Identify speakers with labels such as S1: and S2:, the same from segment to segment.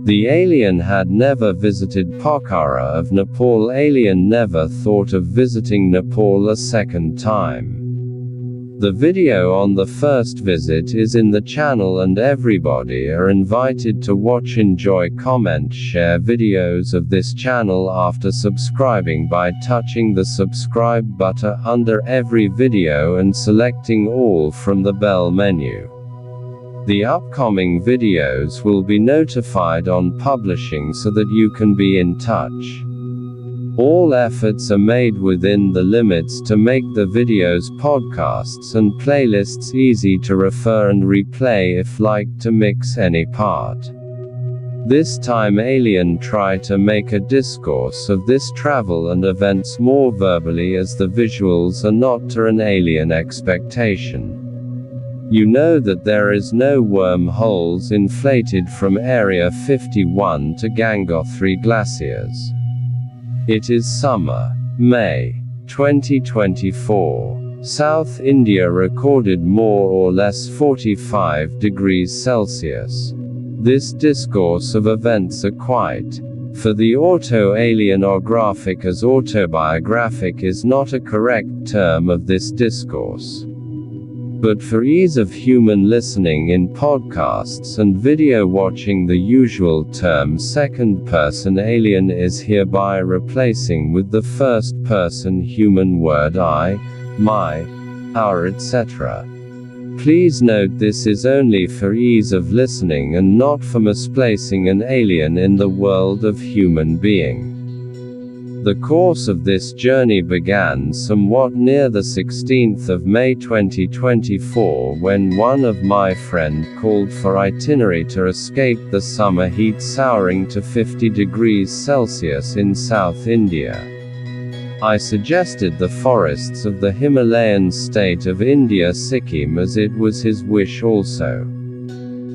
S1: The alien had never visited Pokhara of Nepal. Alien never thought of visiting Nepal a second time. The video on the first visit is in the channel and everybody are invited to watch, enjoy, comment, share videos of this channel after subscribing by touching the subscribe button under every video and selecting all from the bell menu. The upcoming videos will be notified on publishing so that you can be in touch. All efforts are made within the limits to make the videos, podcasts and playlists easy to refer and replay if like to mix any part. This time alien try to make a discourse of this travel and events more verbally, as the visuals are not to an alien expectation. You know that there is no wormholes inflated from Area 51 to Gangotri glaciers. It is summer, May 2024. South India recorded more or less 45 degrees Celsius. This discourse of events are quite, for the auto-alienographic, as autobiographic is not a correct term of this discourse. But for ease of human listening in podcasts and video watching, the usual term second-person alien is hereby replacing with the first-person human word I, my, our, etc. Please note this is only for ease of listening and not for misplacing an alien in the world of human being. The course of this journey began somewhat near the 16th of May 2024 when one of my friend called for itinerary to escape the summer heat souring to 50 degrees Celsius in South India. I suggested the forests of the Himalayan state of India, Sikkim, as it was his wish also.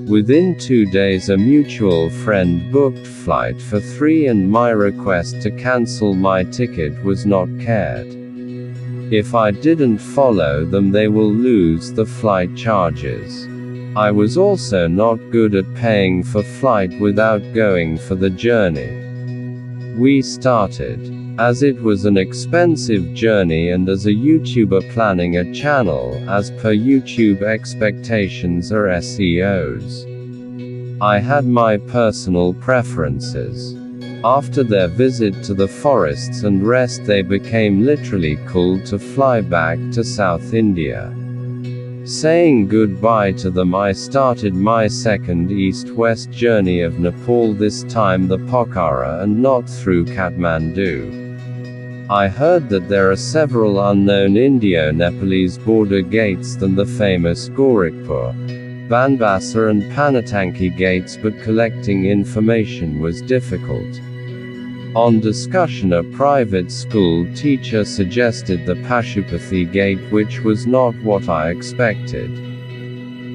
S1: Within 2 days a mutual friend booked flight for 3 and my request to cancel my ticket was not cared. If I didn't follow them they will lose the flight charges. I was also not good at paying for flight without going for the journey. We started. As it was an expensive journey and as a YouTuber planning a channel, as per YouTube expectations or SEOs, I had my personal preferences. After their visit to the forests and rest they became literally cool to fly back to South India. Saying goodbye to them I started my second east-west journey of Nepal, this time the Pokhara and not through Kathmandu. I heard that there are several unknown Indo-Nepalese border gates than the famous Siliguri-Pokhara-Banbasa and Panatanki gates, but collecting information was difficult. On discussion a private school teacher suggested the Pashupathy gate, which was not what I expected.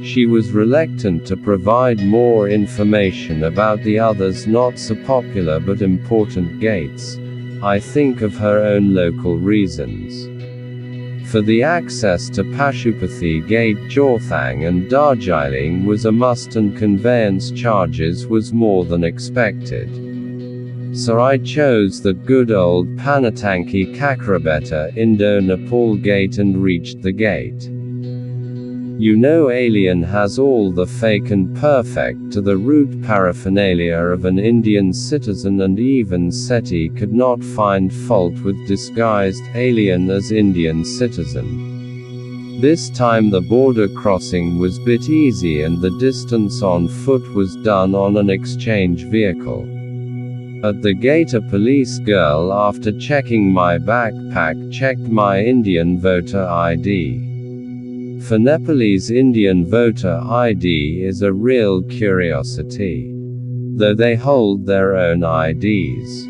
S1: She was reluctant to provide more information about the others not so popular but important gates. I think of her own local reasons. For the access to Pashupathy Gate, Jorethang and Darjeeling was a must and conveyance charges was more than expected. So I chose the good old Panatanki Kakrabetta Indo-Nepal gate and reached the gate. You know alien has all the fake and perfect to the root paraphernalia of an Indian citizen, and even SETI could not find fault with disguised alien as Indian citizen. This time the border crossing was bit easy and the distance on foot was done on an exchange vehicle. At the gate a police girl, after checking my backpack, checked my Indian voter ID. For Nepalese, Indian voter ID is a real curiosity. Though they hold their own IDs.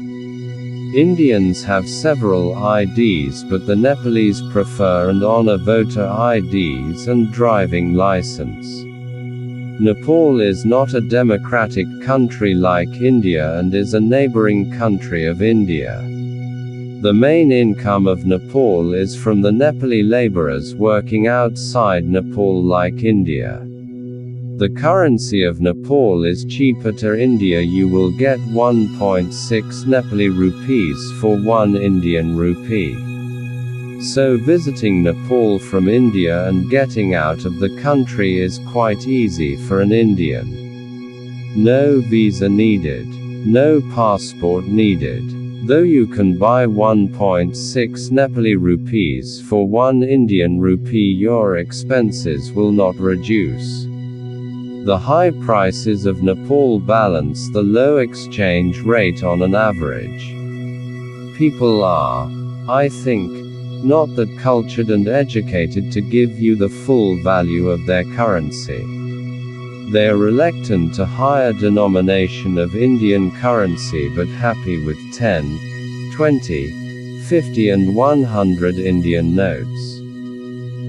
S1: Indians have several IDs, but the Nepalese prefer and honor voter IDs and driving license. Nepal is not a democratic country like India and is a neighboring country of India. The main income of Nepal is from the Nepali laborers working outside Nepal like India. The currency of Nepal is cheaper to India. You will get 1.6 Nepali rupees for 1 Indian rupee. So visiting Nepal from India and getting out of the country is quite easy for an Indian. No visa needed. No passport needed. Though you can buy 1.6 Nepali rupees for 1 Indian rupee, your expenses will not reduce. The high prices of Nepal balance the low exchange rate on an average. People are, I think, not that cultured and educated to give you the full value of their currency. They are reluctant to higher denomination of Indian currency but happy with 10, 20, 50 and 100 Indian notes.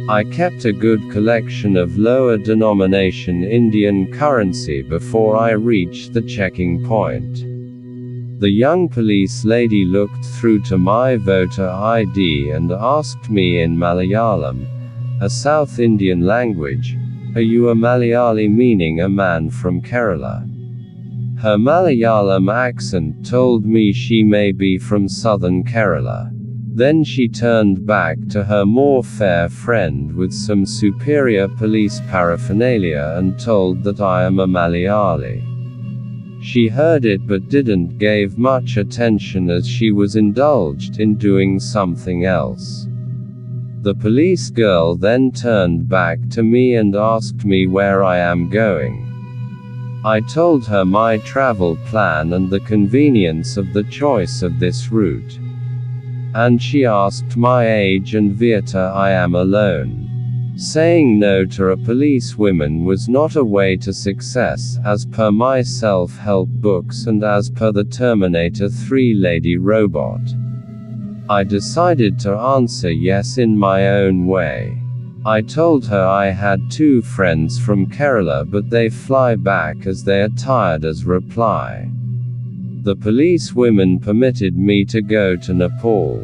S1: I kept a good collection of lower denomination Indian currency before I reached the checking point. The young police lady looked through to my voter ID and asked me in Malayalam, a South Indian language, "Are you a Malayali?" meaning a man from Kerala. Her Malayalam accent told me she may be from southern Kerala. Then she turned back to her more fair friend with some superior police paraphernalia and told that I am a Malayali. She heard it but didn't give much attention as she was indulged in doing something else. The police girl then turned back to me and asked me where I am going. I told her my travel plan and the convenience of the choice of this route. And she asked my age and Vieta I am alone. Saying no to a policewoman was not a way to success, as per my self-help books and as per the Terminator 3 lady robot. I decided to answer yes in my own way. I told her I had 2 friends from Kerala but they fly back as they are tired as reply. The policewoman permitted me to go to Nepal.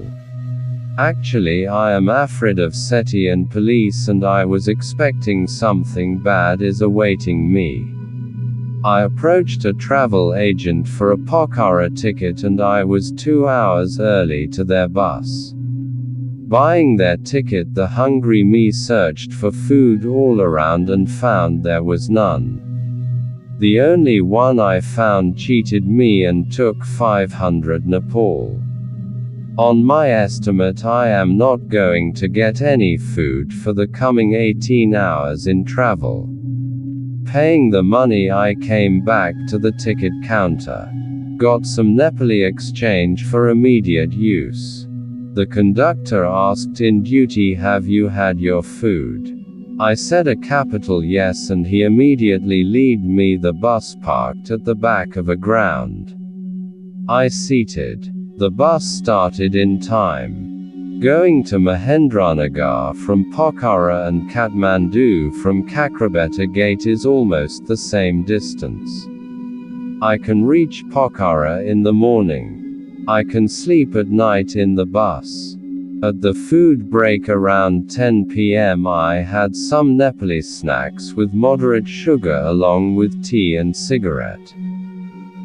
S1: Actually I am afraid of SETI and police and I was expecting something bad is awaiting me. I approached a travel agent for a Pokhara ticket and I was 2 hours early to their bus. Buying their ticket, the hungry me searched for food all around and found there was none. The only one I found cheated me and took 500 Nepal. On my estimate I am not going to get any food for the coming 18 hours in travel. Paying the money I came back to the ticket counter. Got some Nepali exchange for immediate use. The conductor asked in duty, "Have you had your food?" I said a capital yes and he immediately led me the bus parked at the back of a ground. I seated. The bus started in time. Going to Mahendranagar from Pokhara and Kathmandu from Kakrabetta gate is almost the same distance. I can reach Pokhara in the morning. I can sleep at night in the bus. At the food break around 10 p.m. I had some Nepali snacks with moderate sugar along with tea and cigarette.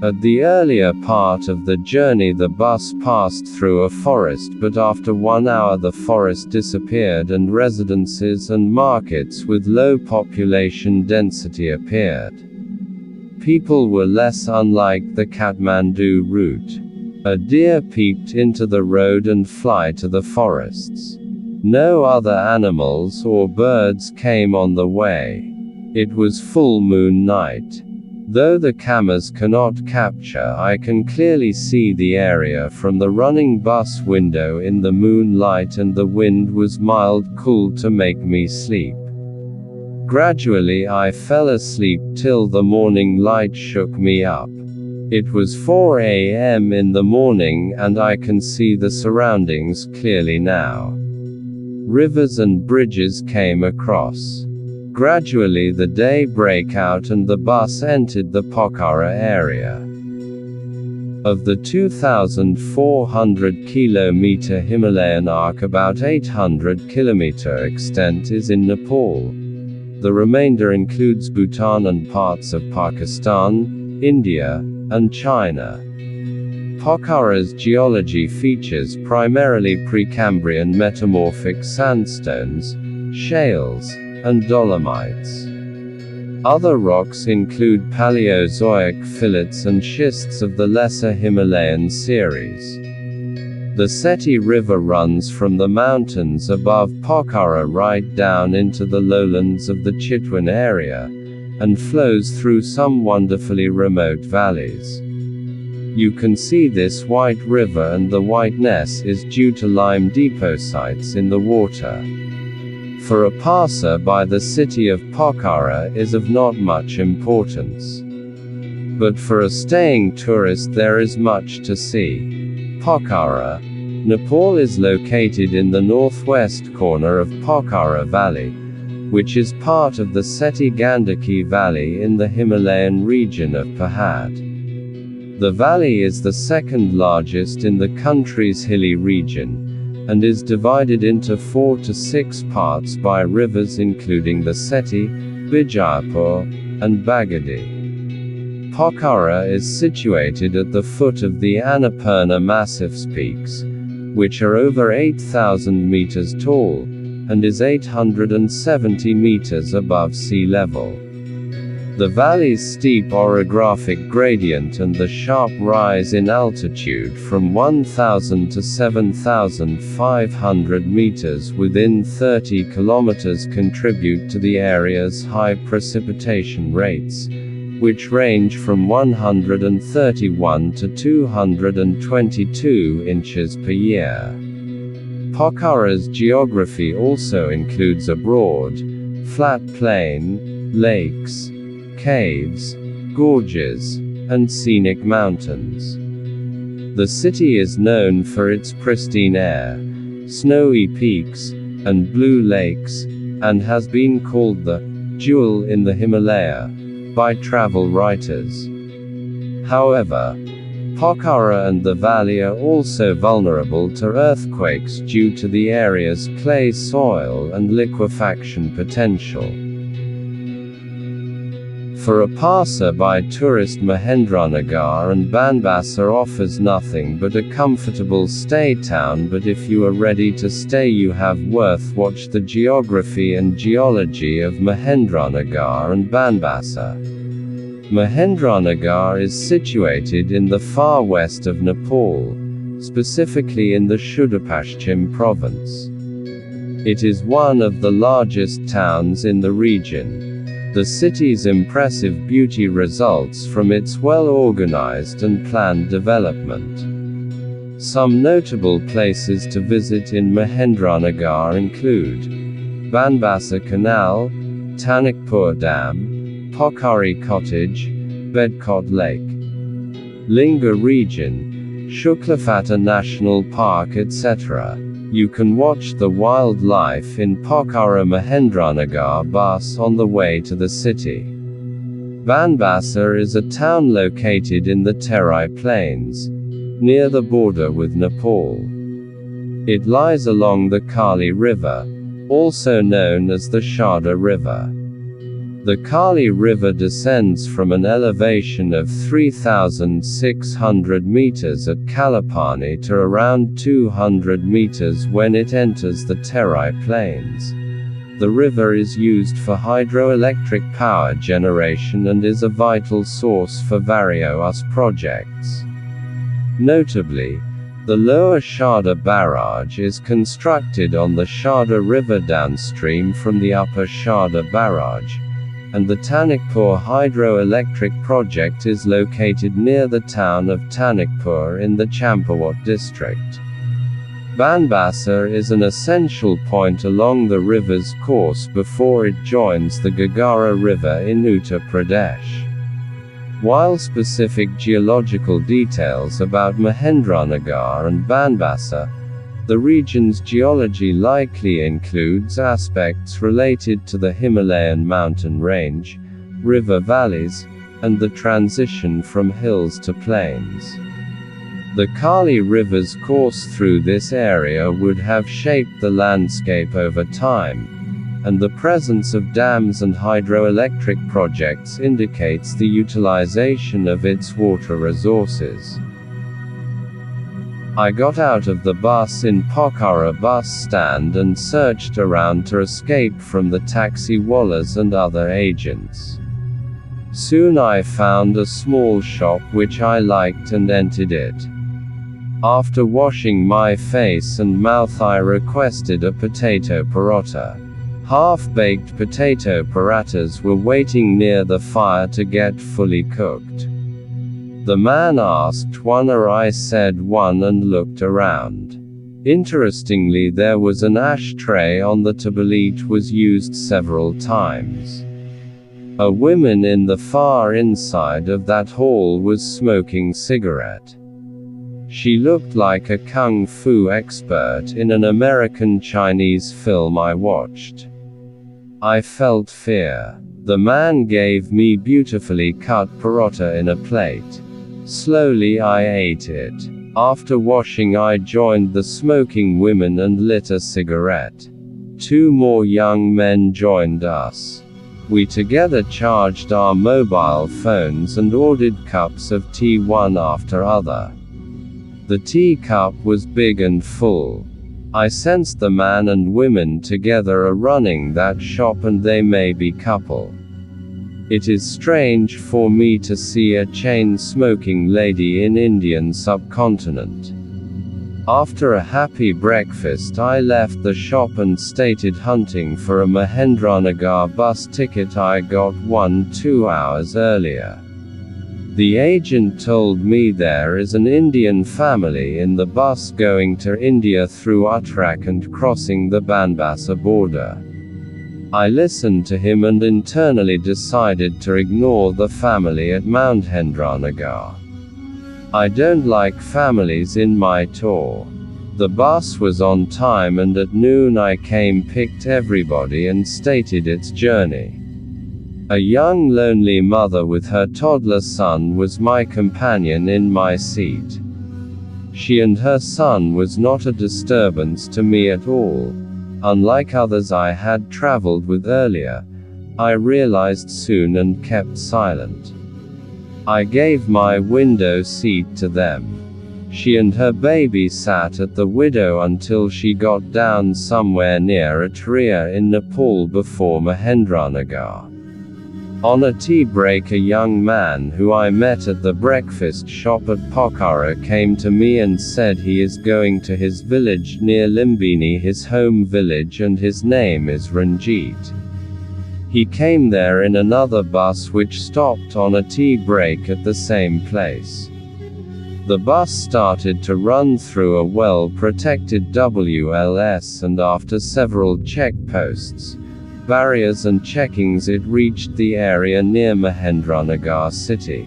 S1: At the earlier part of the journey the bus passed through a forest but after 1 hour the forest disappeared and residences and markets with low population density appeared. People were less, unlike the Kathmandu route. A deer peeped into the road and fly to the forests. No other animals or birds came on the way. It was full moon night. Though the cameras cannot capture, I can clearly see the area from the running bus window in the moonlight and the wind was mild cool to make me sleep. Gradually I fell asleep till the morning light shook me up. It was 4 a.m. in the morning and I can see the surroundings clearly now. Rivers and bridges came across. Gradually the day broke out and the bus entered the Pokhara area. Of the 2,400 km Himalayan arc, about 800 km extent is in Nepal. The remainder includes Bhutan and parts of Pakistan, India, and China. Pokhara's geology features primarily Precambrian metamorphic sandstones, shales, and dolomites. Other rocks include Paleozoic fillets and schists of the Lesser Himalayan series. The Seti River runs from the mountains above Pokhara right down into the lowlands of the Chitwan area, and flows through some wonderfully remote valleys. You can see this white river, and the whiteness is due to lime deposits in the water. For a passer-by, the city of Pokhara is of not much importance. But for a staying tourist there is much to see. Pokhara, Nepal is located in the northwest corner of Pokhara Valley, which is part of the Seti Gandaki Valley in the Himalayan region of Pahad. The valley is the second largest in the country's hilly region, and is divided into 4 to 6 parts by rivers including the Seti, Bijapur, and Bagadi. Pokhara is situated at the foot of the Annapurna Massif's peaks, which are over 8,000 meters tall, and is 870 meters above sea level. The valley's steep orographic gradient and the sharp rise in altitude from 1,000 to 7,500 meters within 30 kilometers contribute to the area's high precipitation rates, which range from 131 to 222 inches per year. Pokhara's geography also includes a broad, flat plain, lakes, caves, gorges, and scenic mountains. The city is known for its pristine air, snowy peaks, and blue lakes, and has been called the jewel in the Himalaya by travel writers. However, Pokhara and the valley are also vulnerable to earthquakes due to the area's clay soil and liquefaction potential. For a passer-by tourist, Mahendranagar and Banbasa offers nothing but a comfortable stay town, but if you are ready to stay you have worth watch the geography and geology of Mahendranagar and Banbasa. Mahendranagar is situated in the far west of Nepal, specifically in the Sudurpashchim province. It is one of the largest towns in the region. The city's impressive beauty results from its well-organized and planned development. Some notable places to visit in Mahendranagar include Banbasa Canal, Tanakpur Dam, Pokhari Cottage, Bedkot Lake, Linga Region, Shuklafata National Park, etc. You can watch the wildlife in Pokhara Mahendranagar bus on the way to the city. Banbasa is a town located in the Terai Plains, near the border with Nepal. It lies along the Kali River, also known as the Sharda River. The Kali River descends from an elevation of 3,600 meters at Kalapani to around 200 meters when it enters the Terai Plains. The river is used for hydroelectric power generation and is a vital source for various projects. Notably, the lower Sharda barrage is constructed on the Sharda River downstream from the upper Sharda barrage, and the Tanakpur hydroelectric project is located near the town of Tanakpur in the Champawat district. Banbasa is an essential point along the river's course before it joins the Gagara River in Uttar Pradesh. While specific geological details about Mahendranagar and Banbasa, the region's geology likely includes aspects related to the Himalayan mountain range, river valleys, and the transition from hills to plains. The Kali River's course through this area would have shaped the landscape over time, and the presence of dams and hydroelectric projects indicates the utilization of its water resources. I got out of the bus in Pokhara bus stand and searched around to escape from the taxi wallahs and other agents. Soon I found a small shop which I liked and entered it. After washing my face and mouth, I requested a potato parota. Half-baked potato paratas were waiting near the fire to get fully cooked. The man asked one, or I said one, and looked around. Interestingly, there was an ashtray on the table. It was used several times. A woman in the far inside of that hall was smoking cigarette. She looked like a kung fu expert in an American Chinese film I watched. I felt fear. The man gave me beautifully cut parota in a plate. Slowly I ate it. After washing, I joined the smoking women and lit a cigarette. 2 more young men joined us. We together charged our mobile phones and ordered cups of tea one after other. The tea cup was big and full. I sensed the man and women together are running that shop, and they may be couple. It is strange for me to see a chain-smoking lady in Indian subcontinent. After a happy breakfast, I left the shop and started hunting for a Mahendranagar bus ticket I got 2 hours earlier. The agent told me there is an Indian family in the bus going to India through Uttarakhand, crossing the Banbasa border. I listened to him and internally decided to ignore the family at Mahendranagar. I don't like families in my tour. The bus was on time, and at noon I came, picked everybody and started its journey. A young lonely mother with her toddler son was my companion in my seat. She and her son was not a disturbance to me at all. Unlike others I had traveled with earlier, I realized soon and kept silent. I gave my window seat to them. She and her baby sat at the window until she got down somewhere near a tree in Nepal before Mahendranagar. On a tea break, a young man who I met at the breakfast shop at Pokhara came to me and said he is going to his village near Lumbini, his home village, and his name is Rangeet. He came there in another bus which stopped on a tea break at the same place. The bus started to run through a well-protected WLS, and after several checkposts, barriers and checkings, it reached the area near Mahendranagar city.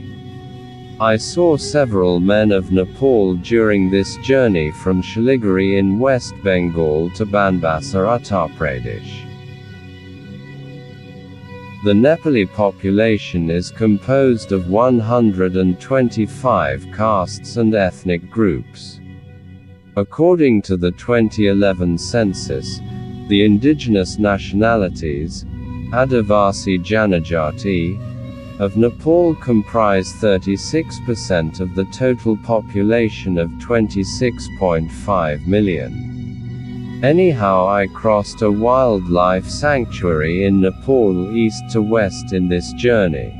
S1: I saw several men of Nepal during this journey from Siliguri in West Bengal to Banbasa, Uttar Pradesh. The Nepali population is composed of 125 castes and ethnic groups. According to the 2011 census, the indigenous nationalities, Adivasi Janajati, of Nepal comprise 36% of the total population of 26.5 million. Anyhow, I crossed a wildlife sanctuary in Nepal east to west in this journey.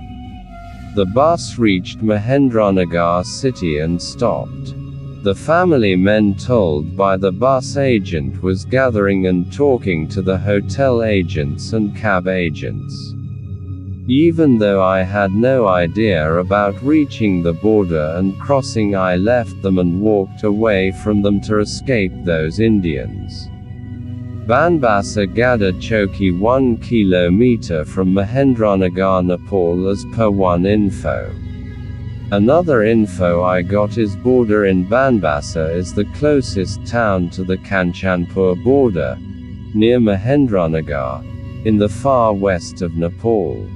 S1: The bus reached Mahendranagar city and stopped. The family men told by the bus agent was gathering and talking to the hotel agents and cab agents. Even though I had no idea about reaching the border and crossing, I left them and walked away from them to escape those Indians. Banbasa Gada Choki 1 kilometer from Mahendranagar, Nepal, as per one info. Another info I got is border in Banbasa is the closest town to the Kanchanpur border, near Mahendranagar, in the far west of Nepal.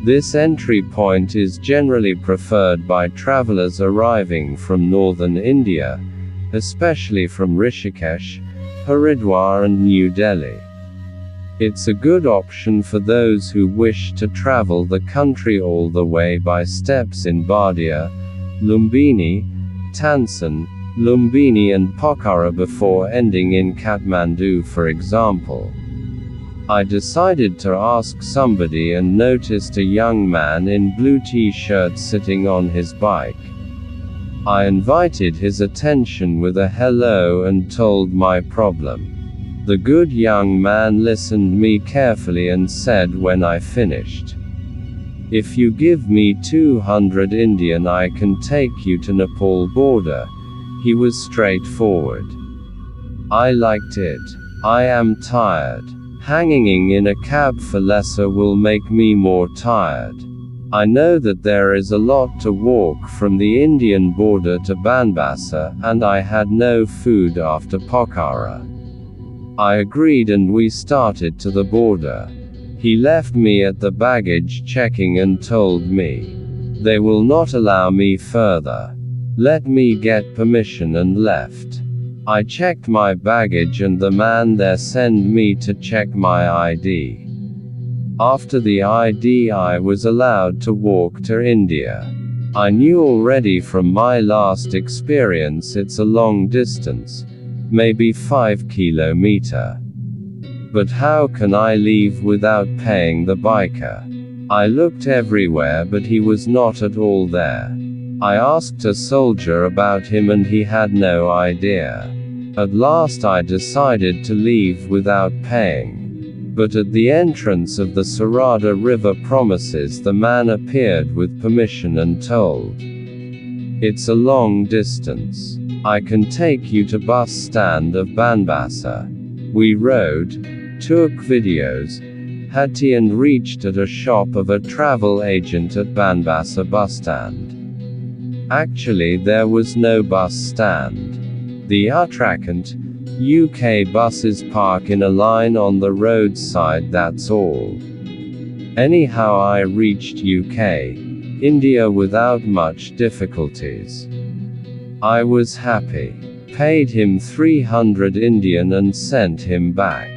S1: This entry point is generally preferred by travelers arriving from northern India, especially from Rishikesh, Haridwar and New Delhi. It's a good option for those who wish to travel the country all the way by steps in Bardia, Lumbini, Tansen, Lumbini and Pokhara before ending in Kathmandu, for example. I decided to ask somebody and noticed a young man in blue t-shirt sitting on his bike. I invited his attention with a hello and told my problem. The good young man listened me carefully and said when I finished, "If you give me 200 Indian I can take you to Nepal border." He was straightforward. I liked it. I am tired. Hanging in a cab for lesser will make me more tired. I know that there is a lot to walk from the Indian border to Banbasa, and I had no food after Pokhara. I agreed and we started to the border. He left me at the baggage checking and told me, "They will not allow me further. Let me get permission," and left. I checked my baggage and the man there sent me to check my ID. After the ID I was allowed to walk to India. I knew already from my last experience it's a long distance, maybe 5 kilometers. But how can I leave without paying the biker? I looked everywhere but he was not at all there. I asked a soldier about him and he had no idea. At last I decided to leave without paying. But at the entrance of the Sarada River premises the man appeared with permission and told, "It's a long distance. I can take you to bus stand of Banbasa." We rode, took videos, had tea and reached at a shop of a travel agent at Banbasa bus stand. Actually there was no bus stand. The Uttarakhand, UK buses park in a line on the roadside, that's all. Anyhow I reached UK, India without much difficulties. I was happy. Paid him 300 Indian and sent him back.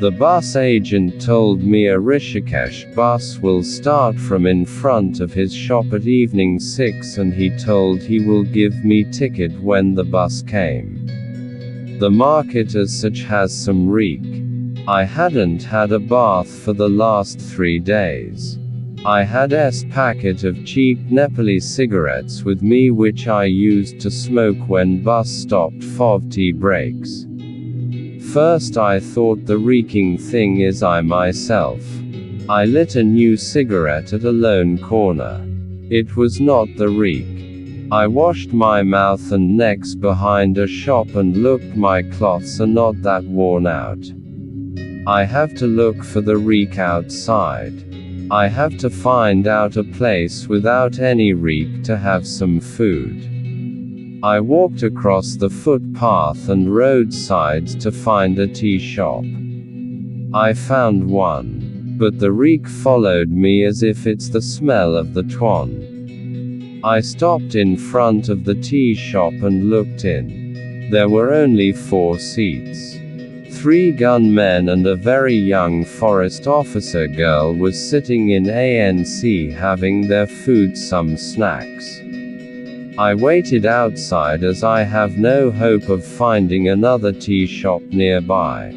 S1: The bus agent told me a Rishikesh bus will start from in front of his shop at evening 6 and he told he will give me ticket when the bus came. The market as such has some reek. I hadn't had a bath for the last 3 days. I had a packet of cheap Nepali cigarettes with me which I used to smoke when bus stopped for tea breaks. First I thought the reeking thing is I myself. I lit a new cigarette at a lone corner. It was not the reek. I washed my mouth and necks behind a shop and looked my cloths are not that worn out. I have to look for the reek outside. I have to find out a place without any reek to have some food. I walked across the footpath and roadsides to find a tea shop. I found one. But the reek followed me as if it's the smell of the tuan. I stopped in front of the tea shop and looked in. There were only 4 seats. 3 gunmen and a very young forest officer girl was sitting in ANC having their food, some snacks. I waited outside as I have no hope of finding another tea shop nearby.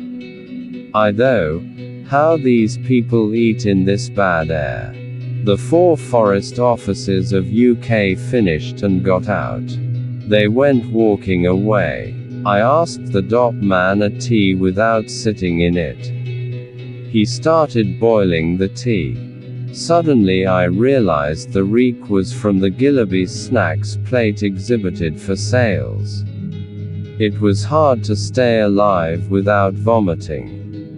S1: Though, how these people eat in this bad air. The 4 forest officers of UK finished and got out. They went walking away. I asked the dop man a tea without sitting in it. He started boiling the tea. Suddenly I realized the reek was from the Gillaby snacks plate exhibited for sales. It was hard to stay alive without vomiting.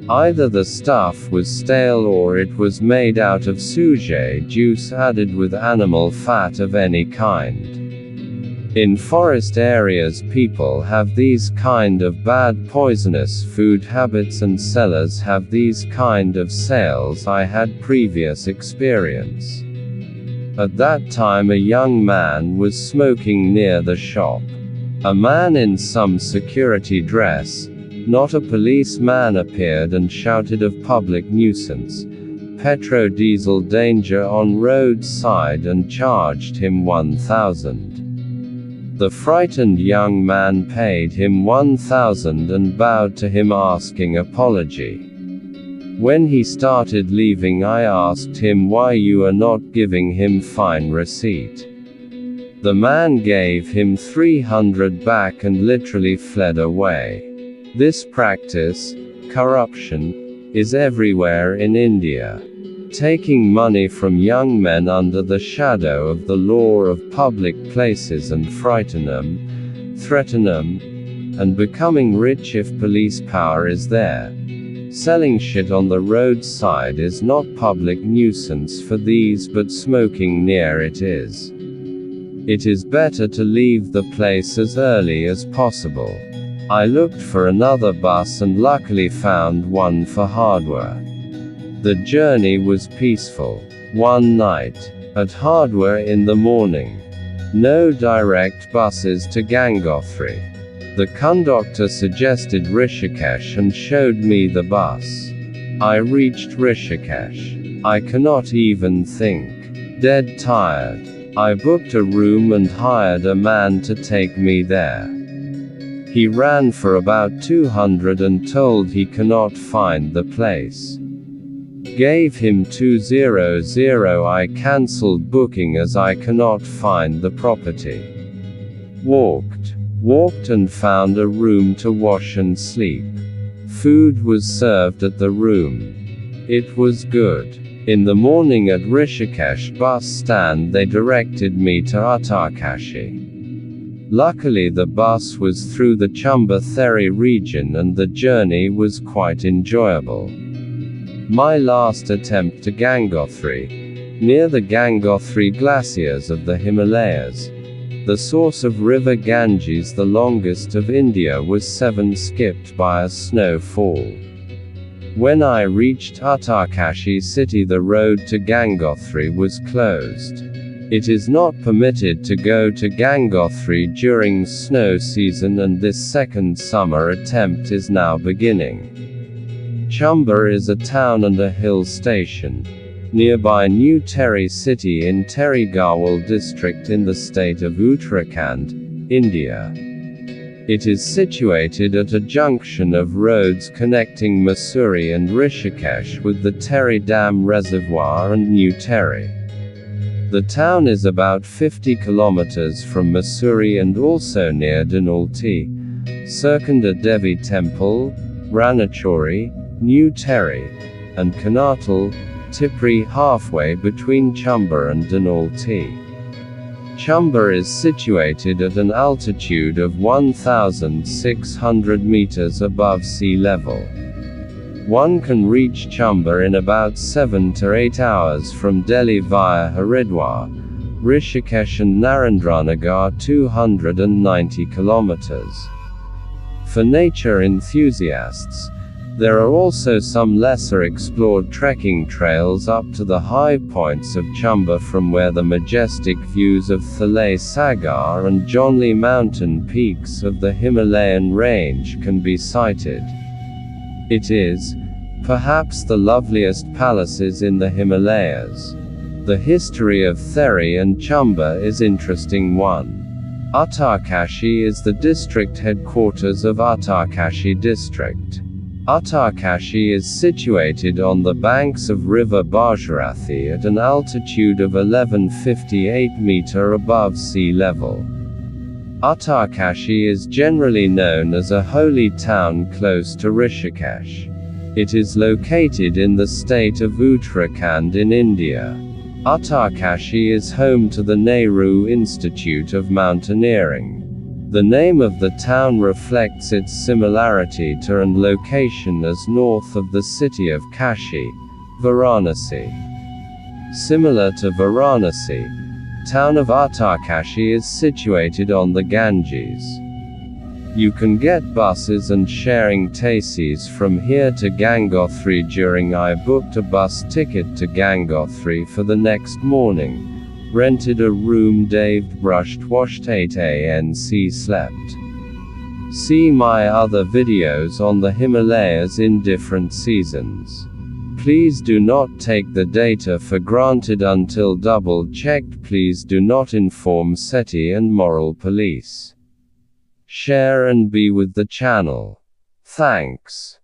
S1: Either the stuff was stale or it was made out of suje juice added with animal fat of any kind. In forest areas people have these kind of bad poisonous food habits and sellers have these kind of sales. I had previous experience. At that time a young man was smoking near the shop. A man in some security dress, Not a policeman appeared and shouted of public nuisance, petro-diesel danger on roadside and charged him 1,000. The frightened young man paid him 1,000 and bowed to him asking apology. When he started leaving, I asked him why you are not giving him fine receipt. The man gave him 300 back and literally fled away. This practice, corruption, is everywhere in India. Taking money from young men under the shadow of the law of public places and threaten them, and becoming rich if police power is there. Selling shit on the roadside is not public nuisance for these, but smoking near it is. It is better to leave the place as early as possible. I looked for another bus and luckily found one for Hardwar. The journey was peaceful. One night, at Hardwar in the morning. No direct buses to Gangotri. The conductor suggested Rishikesh and showed me the bus. I reached Rishikesh. I cannot even think. Dead tired. I booked a room and hired a man to take me there. He ran for about 200 and told he cannot find the place. Gave him 200. I cancelled booking as I cannot find the property. Walked and found a room to wash and sleep. Food was served at the room. It was good. In the morning at Rishikesh bus stand they directed me to Uttarkashi. Luckily the bus was through the Chamba Theri region and the journey was quite enjoyable. My last attempt to Gangotri, near the Gangotri glaciers of the Himalayas. The source of river Ganges, the longest of India, was 7 skipped by a snowfall. When I reached Uttarkashi city the road to Gangotri was closed. It is not permitted to go to Gangotri during snow season and this second summer attempt is now beginning. Chamba is a town and a hill station. Nearby New Terry city in Terry Garhwal district in the state of Uttarakhand, India. It is situated at a junction of roads connecting Mussoorie and Rishikesh with the Terry Dam Reservoir and New Terry. The town is about 50 kilometers from Mussoorie and also near Dhanolti, Surkunda Devi Temple, Ranachori, New Terry, and Kanatal, Tipri halfway between Chamba and Dhanolti. Chamba is situated at an altitude of 1,600 meters above sea level. One can reach Chamba in about 7 to 8 hours from Delhi via Haridwar, Rishikesh and Narendranagar 290 kilometers. For nature enthusiasts, there are also some lesser explored trekking trails up to the high points of Chamba from where the majestic views of Thalay Sagar and Jonli mountain peaks of the Himalayan range can be sighted. It is, perhaps, the loveliest palaces in the Himalayas. The history of Theri and Chamba is interesting one. Uttarkashi is the district headquarters of Uttarkashi district. Uttarkashi is situated on the banks of river Bhagirathi at an altitude of 1158 meter above sea level. Uttarkashi is generally known as a holy town close to Rishikesh. It is located in the state of Uttarakhand in India. Uttarkashi is home to the Nehru Institute of Mountaineering. The name of the town reflects its similarity to and location as north of the city of Kashi, Varanasi. Similar to Varanasi, town of Uttarkashi is situated on the Ganges. You can get buses and sharing taxis from here to Gangotri during I booked a bus ticket to Gangotri for the next morning. Rented a room, daved, brushed, washed, 8 ANC, slept. See my other videos on the Himalayas in different seasons. Please do not take the data for granted until double-checked. Please do not inform SETI and moral police. Share and be with the channel. Thanks.